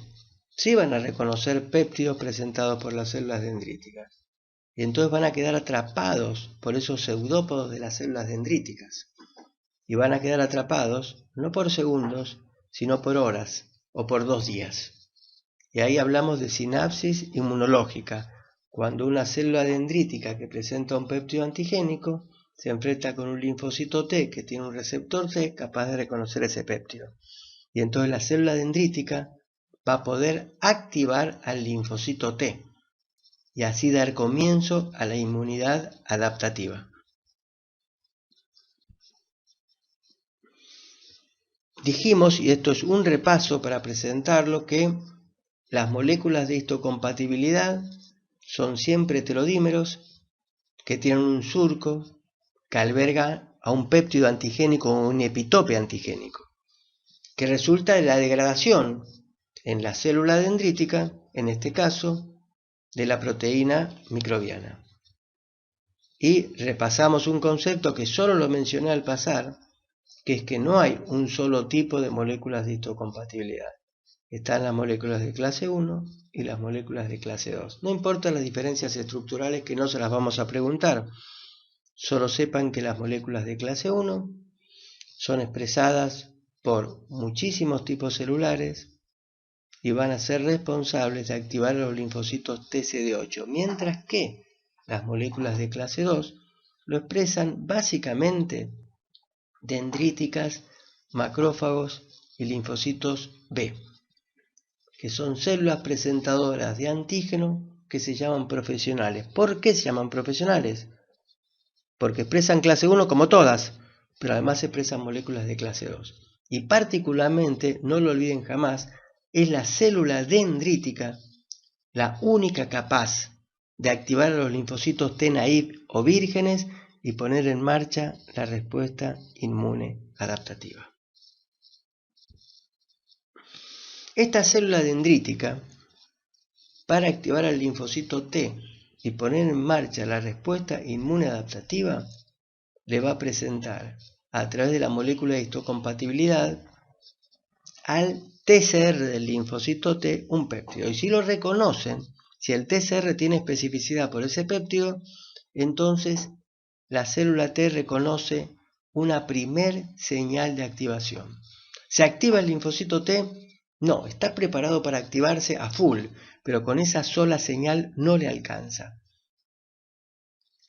sí van a reconocer péptidos presentados por las células dendríticas. Y entonces van a quedar atrapados por esos pseudópodos de las células dendríticas. Y van a quedar atrapados no por segundos, sino por horas o por 2 días. Y ahí hablamos de sinapsis inmunológica, cuando una célula dendrítica que presenta un péptido antigénico se enfrenta con un linfocito T que tiene un receptor T capaz de reconocer ese péptido. Y entonces la célula dendrítica va a poder activar al linfocito T y así dar comienzo a la inmunidad adaptativa. Dijimos, y esto es un repaso para presentarlo, que las moléculas de histocompatibilidad son siempre heterodímeros que tienen un surco que alberga a un péptido antigénico o un epitope antigénico, que resulta de la degradación en la célula dendrítica, en este caso, de la proteína microbiana. Y repasamos un concepto que solo lo mencioné al pasar, que es que no hay un solo tipo de moléculas de histocompatibilidad. Están las moléculas de clase 1 y las moléculas de clase 2. No importa las diferencias estructurales, que no se las vamos a preguntar. Solo sepan que las moléculas de clase 1 son expresadas por muchísimos tipos celulares y van a ser responsables de activar los linfocitos TCD8, mientras que las moléculas de clase 2 lo expresan básicamente dendríticas, macrófagos y linfocitos B, que son células presentadoras de antígeno que se llaman profesionales. ¿Por qué se llaman profesionales? Porque expresan clase 1 como todas, pero además expresan moléculas de clase 2. Y particularmente, no lo olviden jamás, es la célula dendrítica la única capaz de activar a los linfocitos T naive o vírgenes y poner en marcha la respuesta inmune adaptativa. Esta célula dendrítica, para activar al linfocito T y poner en marcha la respuesta inmune adaptativa, le va a presentar a través de la molécula de histocompatibilidad al TCR del linfocito T un péptido. Y si lo reconocen, si el TCR tiene especificidad por ese péptido, entonces la célula T reconoce una primer señal de activación. ¿Se activa el linfocito T? No, está preparado para activarse a full, pero con esa sola señal no le alcanza.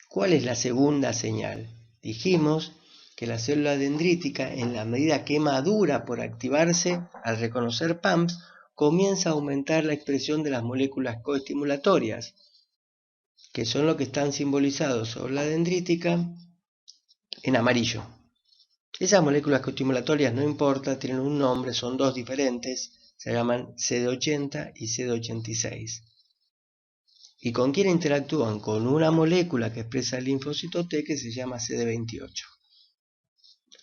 ¿Cuál es la segunda señal? Dijimos que la célula dendrítica, en la medida que madura por activarse al reconocer PAMPs, comienza a aumentar la expresión de las moléculas coestimulatorias, que son lo que están simbolizados sobre la dendrítica en amarillo. Esas moléculas coestimulatorias no importa, tienen un nombre, son dos diferentes, se llaman CD80 y CD86. ¿Y con quién interactúan? Con una molécula que expresa el linfocito T que se llama CD28.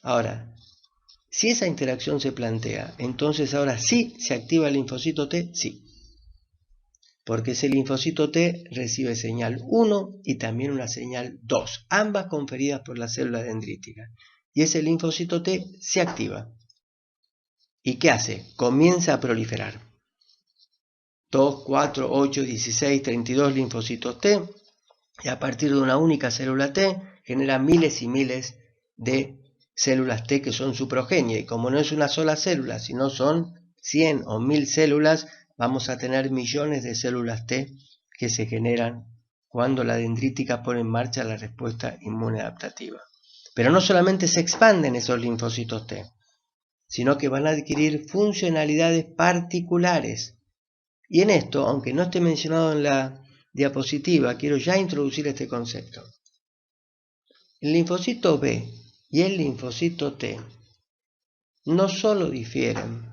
Ahora, si esa interacción se plantea, entonces ahora sí se activa el linfocito T, sí. Porque ese linfocito T recibe señal 1 y también una señal 2, ambas conferidas por la célula dendrítica. Y ese linfocito T se activa. ¿Y qué hace? Comienza a proliferar. 2, 4, 8, 16, 32 linfocitos T, y a partir de una única célula T genera miles y miles de células T que son su progenie. Y como no es una sola célula, sino son 100 o 1000 células, vamos a tener millones de células T que se generan cuando la dendrítica pone en marcha la respuesta inmune adaptativa. Pero no solamente se expanden esos linfocitos T, sino que van a adquirir funcionalidades particulares. Y en esto, aunque no esté mencionado en la diapositiva, quiero ya introducir este concepto. El linfocito B y el linfocito T no solo difieren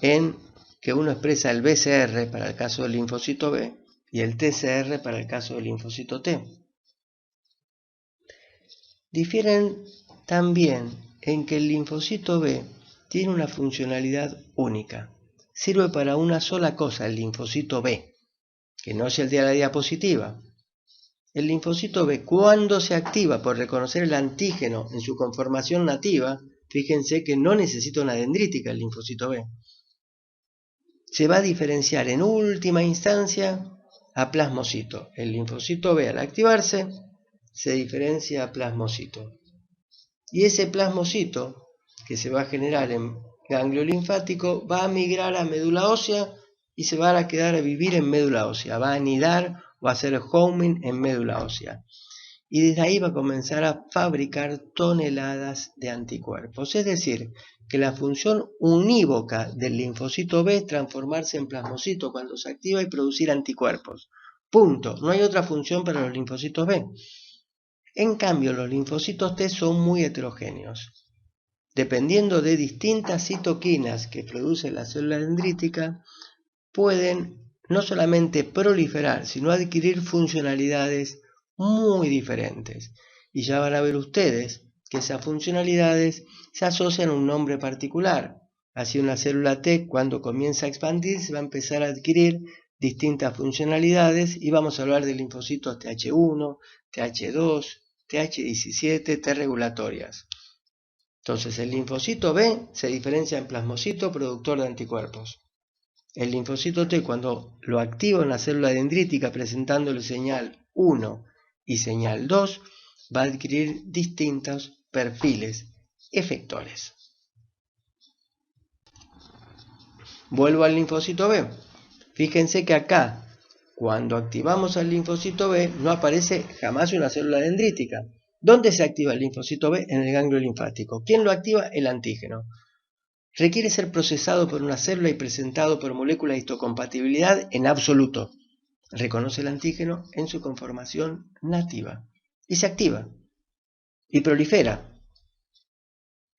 en que uno expresa el BCR para el caso del linfocito B y el TCR para el caso del linfocito T. Difieren también en que el linfocito B tiene una funcionalidad única. Sirve para una sola cosa el linfocito B, que no es el de la diapositiva. El linfocito B, cuando se activa por reconocer el antígeno en su conformación nativa, fíjense que no necesita una dendrítica el linfocito B. Se va a diferenciar en última instancia a plasmocito. El linfocito B al activarse se diferencia a plasmocito. Y ese plasmocito que se va a generar en ganglio linfático va a migrar a médula ósea y se va a quedar a vivir en médula ósea. Va a anidar o a hacer homing en médula ósea. Y desde ahí va a comenzar a fabricar toneladas de anticuerpos. Es decir, que la función unívoca del linfocito B es transformarse en plasmocito cuando se activa y producir anticuerpos. Punto. No hay otra función para los linfocitos B. En cambio, los linfocitos T son muy heterogéneos. Dependiendo de distintas citoquinas que produce la célula dendrítica, pueden no solamente proliferar, sino adquirir funcionalidades muy diferentes. Y ya van a ver ustedes que esas funcionalidades se asocian a un nombre particular. Así una célula T, cuando comienza a expandirse, va a empezar a adquirir distintas funcionalidades y vamos a hablar de linfocitos TH1, TH2, TH17, T regulatorias. Entonces el linfocito B se diferencia en plasmocito productor de anticuerpos. El linfocito T, cuando lo activa una célula dendrítica presentándole señal 1 y señal 2, va a adquirir distintos perfiles efectores. Vuelvo al linfocito B. Fíjense que acá, cuando activamos al linfocito B, no aparece jamás una célula dendrítica. ¿Dónde se activa el linfocito B? En el ganglio linfático. ¿Quién lo activa? El antígeno. Requiere ser procesado por una célula y presentado por moléculas de histocompatibilidad en absoluto. Reconoce el antígeno en su conformación nativa y se activa y prolifera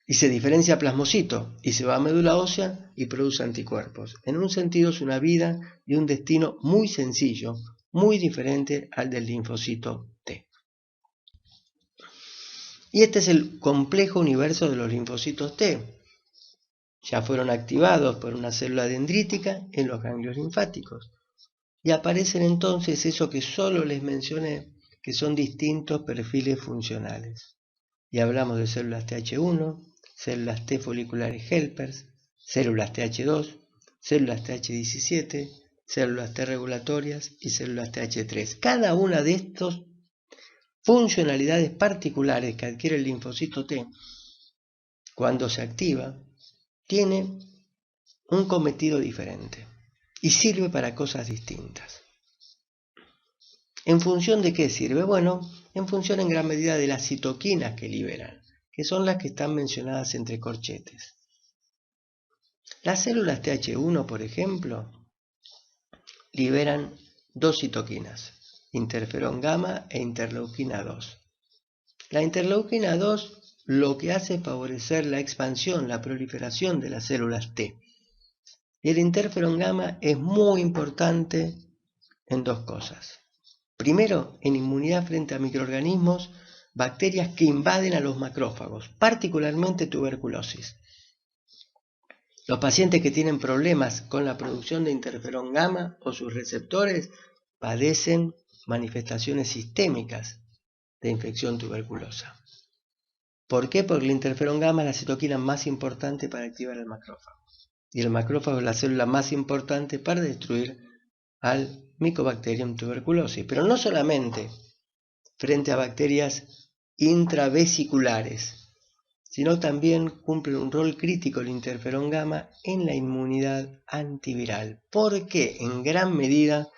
y se diferencia plasmocito y se va a médula ósea y produce anticuerpos. En un sentido es una vida y un destino muy sencillo, muy diferente al del linfocito T. Y este es el complejo universo de los linfocitos T. Ya fueron activados por una célula dendrítica en los ganglios linfáticos. Y aparecen entonces eso que solo les mencioné, que son distintos perfiles funcionales. Y hablamos de células Th1, células T foliculares helpers, células Th2, células Th17, células T regulatorias y células Th3. Cada una de estas funcionalidades particulares que adquiere el linfocito T cuando se activa, tiene un cometido diferente y sirve para cosas distintas. ¿En función de qué sirve? Bueno, en función en gran medida de las citoquinas que liberan, que son las que están mencionadas entre corchetes. Las células Th1, por ejemplo, liberan dos citoquinas, interferón gamma e interleuquina 2. La interleuquina 2 lo que hace es favorecer la expansión, la proliferación de las células T. Y el interferón gamma es muy importante en dos cosas. Primero, en inmunidad frente a microorganismos, bacterias que invaden a los macrófagos, particularmente tuberculosis. Los pacientes que tienen problemas con la producción de interferón gamma o sus receptores padecen manifestaciones sistémicas de infección tuberculosa. ¿Por qué? Porque el interferón gamma es la citoquina más importante para activar el macrófago. Y el macrófago es la célula más importante para destruir al Mycobacterium tuberculosis. Pero no solamente frente a bacterias intravesiculares, sino también cumple un rol crítico el interferón gamma en la inmunidad antiviral. ¿Por qué? En gran medida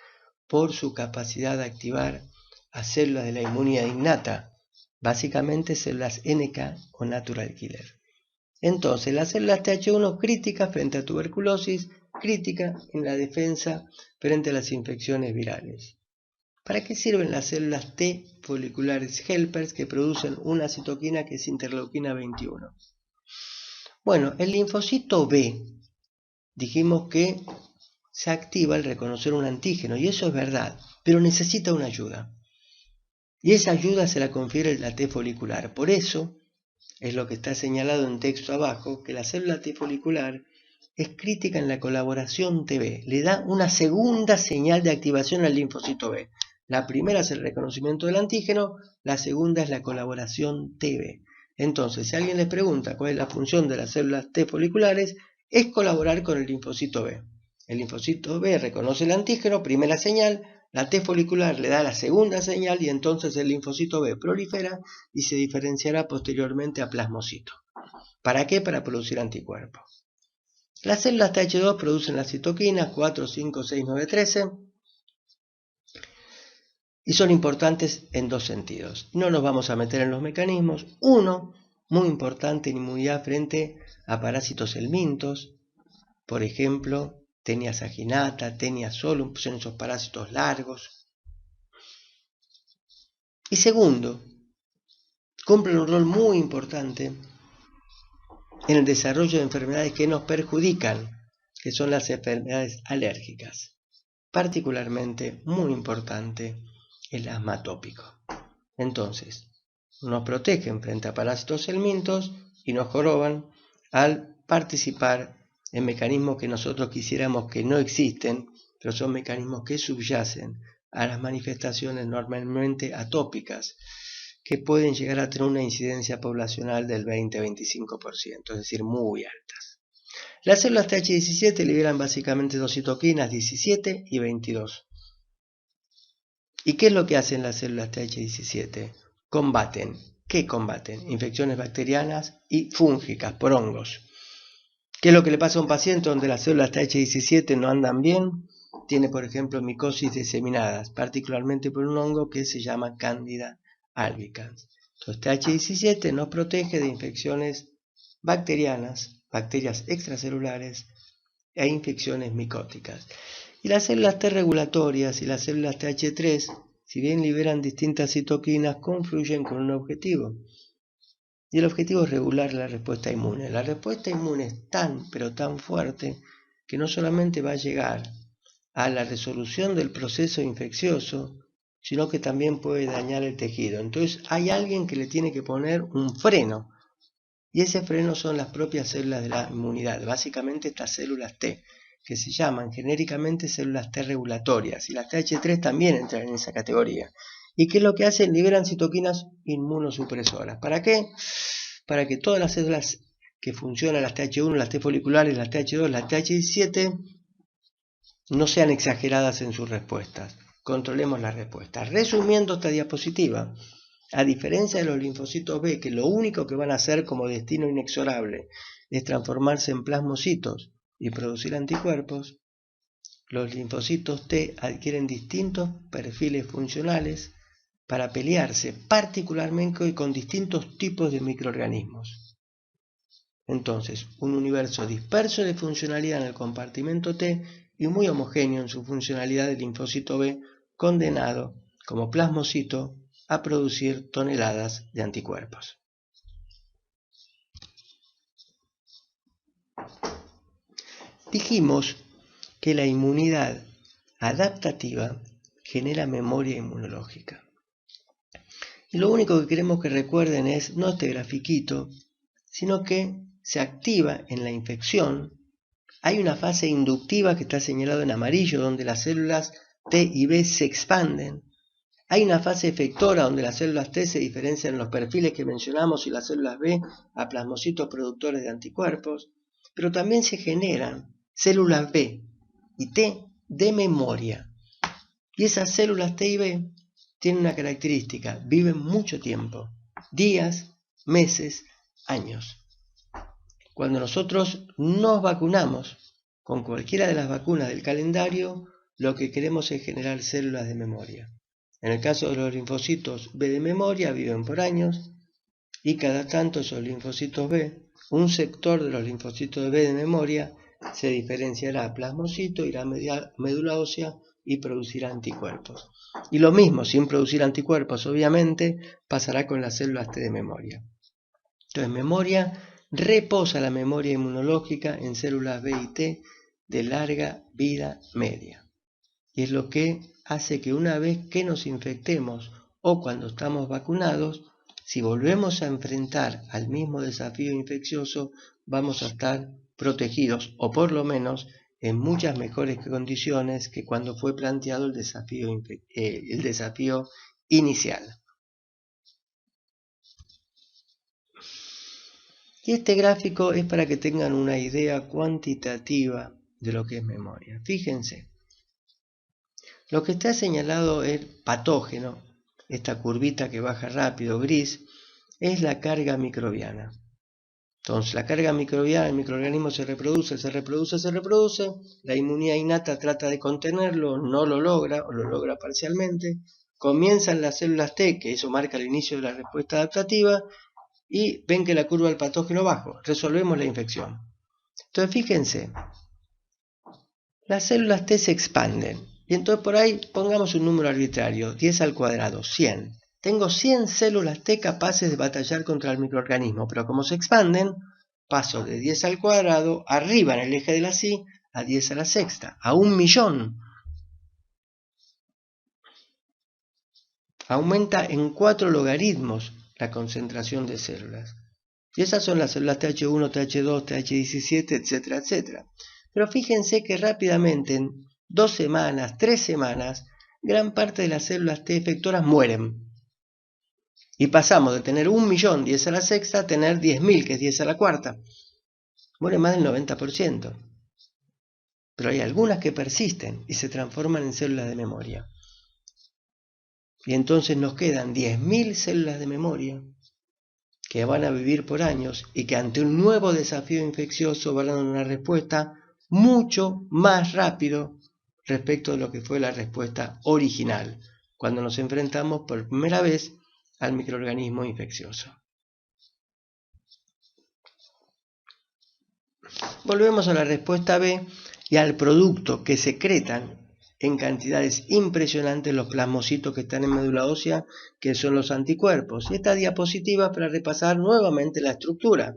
por su capacidad de activar a células de la inmunidad innata, básicamente células NK o natural killer. Entonces, las células Th1 críticas frente a tuberculosis, crítica en la defensa frente a las infecciones virales. ¿Para qué sirven las células T foliculares helpers que producen una citoquina que es interleuquina 21? Bueno, el linfocito B, dijimos que se activa al reconocer un antígeno, y eso es verdad, pero necesita una ayuda. Y esa ayuda se la confiere la T folicular. Por eso, es lo que está señalado en texto abajo, que la célula T folicular es crítica en la colaboración TB. Le da una segunda señal de activación al linfocito B. La primera es el reconocimiento del antígeno, la segunda es la colaboración TB. Entonces, si alguien les pregunta cuál es la función de las células T foliculares, es colaborar con el linfocito B. El linfocito B reconoce el antígeno, primera señal, la T folicular le da la segunda señal y entonces el linfocito B prolifera y se diferenciará posteriormente a plasmocito. ¿Para qué? Para producir anticuerpos. Las células Th2 producen las citoquinas 4, 5, 6, 9, 13 y son importantes en dos sentidos. No nos vamos a meter en los mecanismos. Uno, muy importante en inmunidad frente a parásitos helmintos, por ejemplo, Taenia saginata, Taenia solum, son esos parásitos largos. Y segundo, cumplen un rol muy importante en el desarrollo de enfermedades que nos perjudican, que son las enfermedades alérgicas. Particularmente muy importante el asma atópico. Entonces, nos protegen frente a parásitos helmintos y nos joroban al participar en mecanismos que nosotros quisiéramos que no existen, pero son mecanismos que subyacen a las manifestaciones normalmente atópicas, que pueden llegar a tener una incidencia poblacional del 20-25%, es decir, muy altas. Las células TH17 liberan básicamente dos citoquinas, 17 y 22. ¿Y qué es lo que hacen las células TH17? Combaten. ¿Qué combaten? Infecciones bacterianas y fúngicas por hongos. ¿Qué es lo que le pasa a un paciente donde las células TH17 no andan bien? Tiene, por ejemplo, micosis diseminadas, particularmente por un hongo que se llama Candida albicans. Entonces, TH17 nos protege de infecciones bacterianas, bacterias extracelulares e infecciones micóticas. Y las células T regulatorias y las células TH3, si bien liberan distintas citoquinas, confluyen con un objetivo. Y el objetivo es regular la respuesta inmune. La respuesta inmune es tan, pero tan fuerte, que no solamente va a llegar a la resolución del proceso infeccioso, sino que también puede dañar el tejido. Entonces hay alguien que le tiene que poner un freno. Y ese freno son las propias células de la inmunidad, básicamente estas células T, que se llaman genéricamente células T regulatorias, y las TH3 también entran en esa categoría. ¿Y qué es lo que hacen? Liberan citoquinas inmunosupresoras. ¿Para qué? Para que todas las células que funcionan, las TH1, las T foliculares, las TH2, las TH17, no sean exageradas en sus respuestas. Controlemos las respuestas. Resumiendo esta diapositiva, a diferencia de los linfocitos B, que lo único que van a hacer como destino inexorable es transformarse en plasmocitos y producir anticuerpos, los linfocitos T adquieren distintos perfiles funcionales para pelearse particularmente con distintos tipos de microorganismos. Entonces, un universo disperso de funcionalidad en el compartimento T y muy homogéneo en su funcionalidad del linfocito B, condenado como plasmocito a producir toneladas de anticuerpos. Dijimos que la inmunidad adaptativa genera memoria inmunológica. Y lo único que queremos que recuerden es no este grafiquito, sino que se activa en la infección. Hay una fase inductiva que está señalada en amarillo, donde las células T y B se expanden. Hay una fase efectora donde las células T se diferencian en los perfiles que mencionamos y las células B a plasmocitos productores de anticuerpos, pero también se generan células B y T de memoria. Y esas células T y B tienen una característica: viven mucho tiempo, días, meses, años. Cuando nosotros nos vacunamos con cualquiera de las vacunas del calendario, lo que queremos es generar células de memoria. En el caso de los linfocitos B de memoria, viven por años, y cada tanto esos linfocitos B, un sector de los linfocitos B de memoria, se diferenciará a plasmocito, irá a médula ósea y producirá anticuerpos. Y lo mismo, sin producir anticuerpos, obviamente, pasará con las células T de memoria. Entonces, memoria reposa la memoria inmunológica en células B y T de larga vida media. Y es lo que hace que una vez que nos infectemos o cuando estamos vacunados, si volvemos a enfrentar al mismo desafío infeccioso, vamos a estar protegidos, o por lo menos en muchas mejores condiciones que cuando fue planteado el desafío inicial. Y este gráfico es para que tengan una idea cuantitativa de lo que es memoria. Fíjense, lo que está señalado es patógeno, esta curvita que baja rápido, gris, es la carga microbiana. Entonces, la carga microbiana, el microorganismo se reproduce, la inmunidad innata trata de contenerlo, no lo logra o lo logra parcialmente, comienzan las células T, que eso marca el inicio de la respuesta adaptativa, y ven que la curva del patógeno baja, resolvemos la infección. Entonces, fíjense, las células T se expanden, y entonces por ahí pongamos un número arbitrario, 10 al cuadrado, 100. Tengo 100 células T capaces de batallar contra el microorganismo, pero como se expanden, paso de 10 al cuadrado, arriba en el eje de la Y, a 10 a la sexta, a 1.000.000. Aumenta en 4 logaritmos la concentración de células. Y esas son las células TH1, TH2, TH17, etcétera, etcétera. Pero fíjense que rápidamente, en 2 semanas, 3 semanas, gran parte de las células T efectoras mueren. Y pasamos de tener 1.000.000, 10 a la sexta, a tener 10.000, que es 10 a la cuarta. Muere más del 90%. Pero hay algunas que persisten y se transforman en células de memoria. Y entonces nos quedan 10.000 células de memoria que van a vivir por años y que ante un nuevo desafío infeccioso van a dar una respuesta mucho más rápido respecto de lo que fue la respuesta original, cuando nos enfrentamos por primera vez al microorganismo infeccioso. Volvemos a la respuesta B y al producto que secretan en cantidades impresionantes los plasmocitos que están en médula ósea, que son los anticuerpos. Y esta diapositiva para repasar nuevamente la estructura.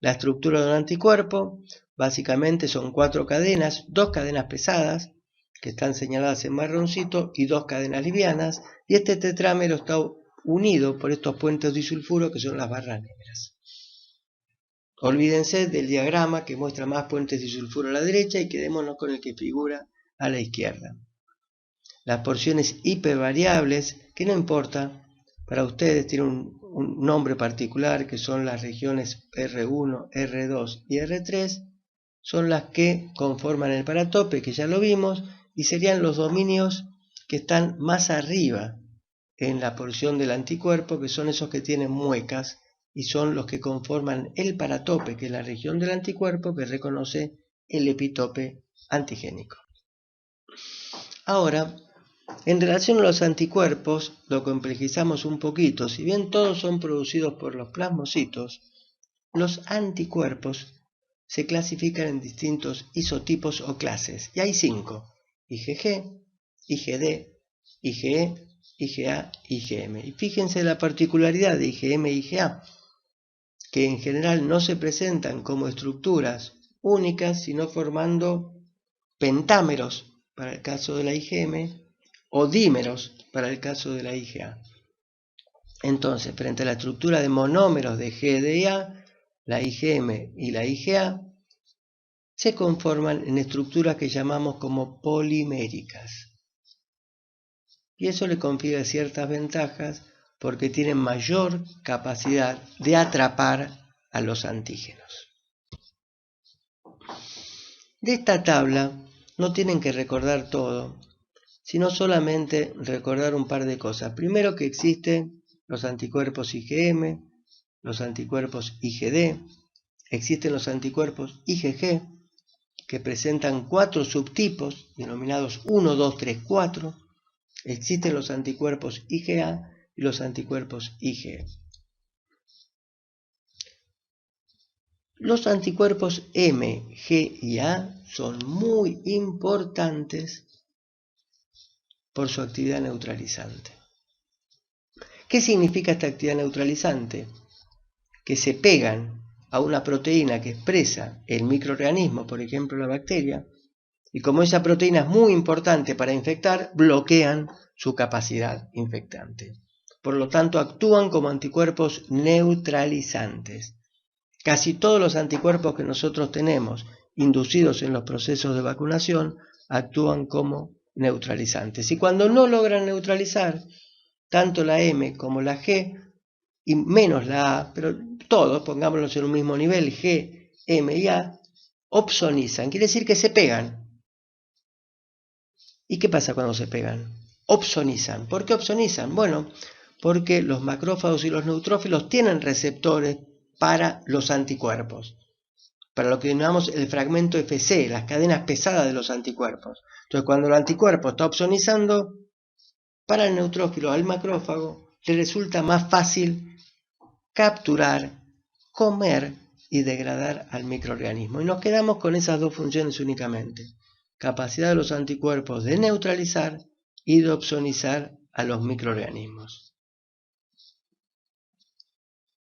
La estructura de un anticuerpo básicamente son 4 cadenas, 2 cadenas pesadas, que están señaladas en marroncito, y 2 cadenas livianas, y este tetrámero está unido por estos puentes disulfuro que son las barras negras. Olvídense del diagrama que muestra más puentes disulfuro a la derecha y quedémonos con el que figura a la izquierda. Las porciones hipervariables, que no importa, para ustedes tienen un nombre particular, que son las regiones R1, R2 y R3, son las que conforman el paratope, que ya lo vimos, y serían los dominios que están más arriba en la porción del anticuerpo, que son esos que tienen muecas, y son los que conforman el paratope, que es la región del anticuerpo que reconoce el epitope antigénico. Ahora, en relación a los anticuerpos, lo complejizamos un poquito. Si bien todos son producidos por los plasmocitos, los anticuerpos se clasifican en distintos isotipos o clases, y hay 5: IgG, IgD, IgE, IgA, IgM. Y fíjense la particularidad de IgM e IgA, que en general no se presentan como estructuras únicas, sino formando pentámeros para el caso de la IgM o dímeros para el caso de la IgA. Entonces, frente a la estructura de monómeros de G, D y A, la IgM y la IgA se conforman en estructuras que llamamos como poliméricas. Y eso le confiere ciertas ventajas porque tienen mayor capacidad de atrapar a los antígenos. De esta tabla no tienen que recordar todo, sino solamente recordar un par de cosas. Primero, que existen los anticuerpos IgM, los anticuerpos IgD, existen los anticuerpos IgG, que presentan 4 subtipos denominados 1, 2, 3, 4. Existen los anticuerpos IgA y los anticuerpos IgE. Los anticuerpos M, G y A son muy importantes por su actividad neutralizante. ¿Qué significa esta actividad neutralizante? Que se pegan a una proteína que expresa el microorganismo, por ejemplo la bacteria, y como esa proteína es muy importante para infectar, bloquean su capacidad infectante. Por lo tanto, actúan como anticuerpos neutralizantes. Casi todos los anticuerpos que nosotros tenemos inducidos en los procesos de vacunación actúan como neutralizantes. Y cuando no logran neutralizar, tanto la M como la G, y menos la A, pero todos, pongámoslos en un mismo nivel, G, M y A, opsonizan, quiere decir que se pegan. ¿Y qué pasa cuando se pegan? Opsonizan. ¿Por qué opsonizan? Bueno, porque los macrófagos y los neutrófilos tienen receptores para los anticuerpos, para lo que denominamos el fragmento Fc, las cadenas pesadas de los anticuerpos. Entonces, cuando el anticuerpo está opsonizando, para el neutrófilo, al macrófago, le resulta más fácil capturar, comer y degradar al microorganismo. Y nos quedamos con esas dos funciones únicamente: capacidad de los anticuerpos de neutralizar y de opsonizar a los microorganismos.